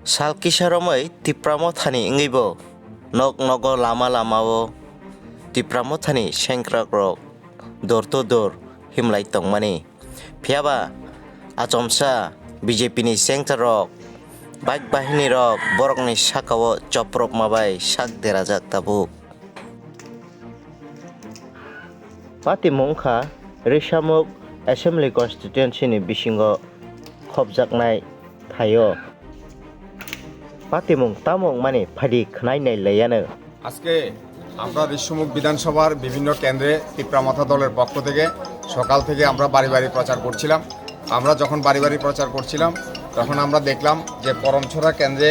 Salkisaromai Tipra Mothani ingibo nok nogo lama lamao Tipra Mothani sengkrak rok dor to dor himlai tongmani phiaba achomsa BJP ni sengta rok baik bahini rok borokni Sakao Chopropmabai sak Derajak tabuk Pati mungkha Reshamuk Assembly Constituency ni bisingo khobjaknai thayo পাতিমুং তামুং মানে ফাদি খনাই নাই লাইয়ানো আজকে আমরা ঋষ্যমুখ বিধানসভার বিভিন্ন কেন্দ্রে টিপ্রামাথা দলের পক্ষ থেকে সকাল থেকে আমরা বাড়ি বাড়ি প্রচার করছিলাম। আমরা যখন বাড়ি বাড়ি প্রচার করছিলাম তখন আমরা দেখলাম যে করমছড়া কেন্দ্রে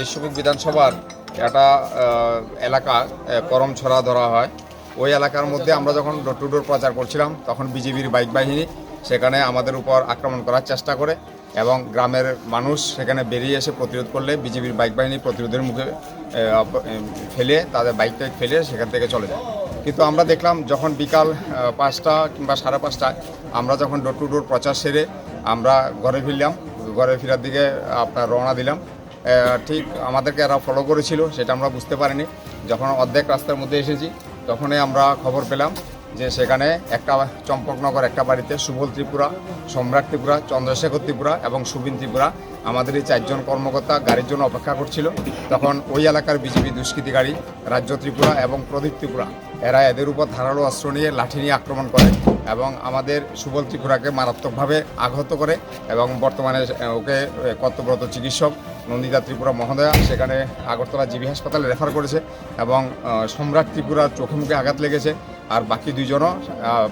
ঋষ্যমুখ বিধানসভার একটা এলাকা করমছড়া ধরা হয়। ওই এলাকার মধ্যে আমরা যখন ডোর টু ডোর প্রচার করছিলাম তখন বিজেপির বাইক বাহিনী সেখানে আমাদের উপর আক্রমণ করার চেষ্টা করে এবং গ্রামের মানুষ সেখানে বেরিয়ে এসে প্রতিরোধ করলে বিজেপির বাইক বাহিনী প্রতিরোধের মুখে ফেলে তাদের বাইকটা ফেলে সেখান থেকে চলে যায়। কিন্তু আমরা দেখলাম যখন বিকাল 5টা কিংবা 5:30টায় আমরা যখন ডোর টু ডোর প্রচার সেরে আমরা ঘরে ফিরলাম, ঘরে ফেরার দিকে আপনার রওনা দিলাম, ঠিক আমাদেরকে এরা ফলো করেছিল সেটা আমরা বুঝতে পারিনি। যখন অর্ধেক রাস্তার মধ্যে এসেছি তখনই আমরা খবর পেলাম যে সেখানে একটা চম্পকনগর একটা বাড়িতে সুবল ত্রিপুরা, সম্রাট ত্রিপুরা, চন্দ্রশেখর ত্রিপুরা এবং সুবিন ত্রিপুরা আমাদের এই 4 জন কর্মকর্তা গাড়ির জন্য অপেক্ষা করছিল। তখন ওই এলাকার বিজেপি দুষ্কৃতিকারী রাজ্য ত্রিপুরা এবং প্রদীপ ত্রিপুরা এরা এদের উপর ধারালো অস্ত্র নিয়ে লাঠি নিয়ে আক্রমণ করে এবং আমাদের সুবল ত্রিপুরাকে মারাত্মকভাবে আঘাত করে এবং বর্তমানে ওকে কর্তব্যরত চিকিৎসক নন্দিতা ত্রিপুরা মহোদয়া সেখানে আগরতলা জিবি হাসপাতালে রেফার করেছে এবং সম্রাট ত্রিপুরার চোখে মুখে আঘাত লেগেছে আর বাকি 2 জনও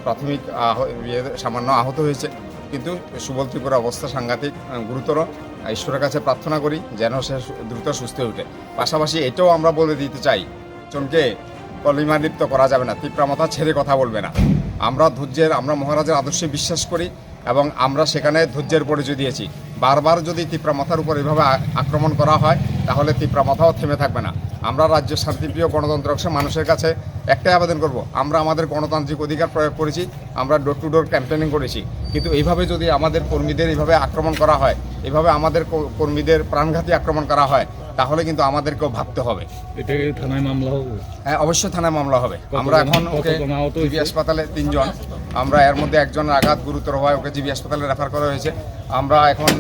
প্রাথমিক সামান্য আহত হয়েছে। কিন্তু সুবল ত্রিপুরার অবস্থা সাংঘাতিক গুরুতর। ঈশ্বরের কাছে প্রার্থনা করি যেন সে দ্রুত সুস্থ হয়ে ওঠে। পাশাপাশি এটাও আমরা বলে দিতে চাই জনকে কলিমালিপ্ত করা যাবে না, তীব্রামাথা ছেড়ে কথা বলবে না। আমরা আমরা মহারাজের আদর্শে বিশ্বাস করি এবং আমরা সেখানে ধৈর্যের পরিচয় দিয়েছি। বারবার যদি তীব্রামাথার উপর এভাবে আক্রমণ করা হয় তাহলে তীব্রামাথাও থেমে থাকবে না। আমরা রাজ্যের শান্তিপ্রিয় গণতন্ত্র মানুষের কাছে একটাই আবেদন করব, আমরা আমাদের গণতান্ত্রিক অধিকার প্রয়োগ করেছি, আমরা ডোর টু ডোর ক্যাম্পেনিং করেছি, কিন্তু এইভাবে যদি আমাদের কর্মীদের এইভাবে আক্রমণ করা হয়, এইভাবে আমাদের কর্মীদের প্রাণঘাতী আক্রমণ করা হয় তাহলে কিন্তু আমাদেরকেও ভাবতে হবে। এটা থানায় মামলা হবে? হ্যাঁ, অবশ্যই থানায় মামলা হবে। আমরা এখন ওকে জিবি হাসপাতালে 3 জন, আমরা এর মধ্যে একজনের আঘাত গুরুতর হয়, ওকে জিবি হাসপাতালে রেফার করা হয়েছে। আমরা এখন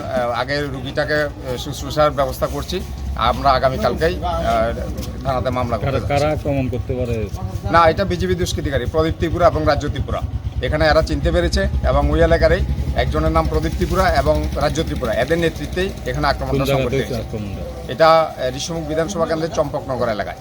আগে রুগীটাকে শুশ্রূষার ব্যবস্থা করছি। আমরা আগামীকালকেই থানাতে মামলা করব। কারা আক্রমণ করতে পারে? না, এটা বিজেপি দুষ্কৃতিকারী প্রদীপ ত্রিপুরা এবং রাজ্য ত্রিপুরা। এখানে এরা চিনতে পেরেছে এবং ওই এলাকারই একজনের নাম প্রদীপ ত্রিপুরা এবং রাজ্য ত্রিপুরা, এদের নেতৃত্বেই এখানে আক্রমণটা সংঘটিত হয়েছে। এটা ঋষ্যমুখ বিধানসভা কেন্দ্রের চম্পকনগর এলাকায়।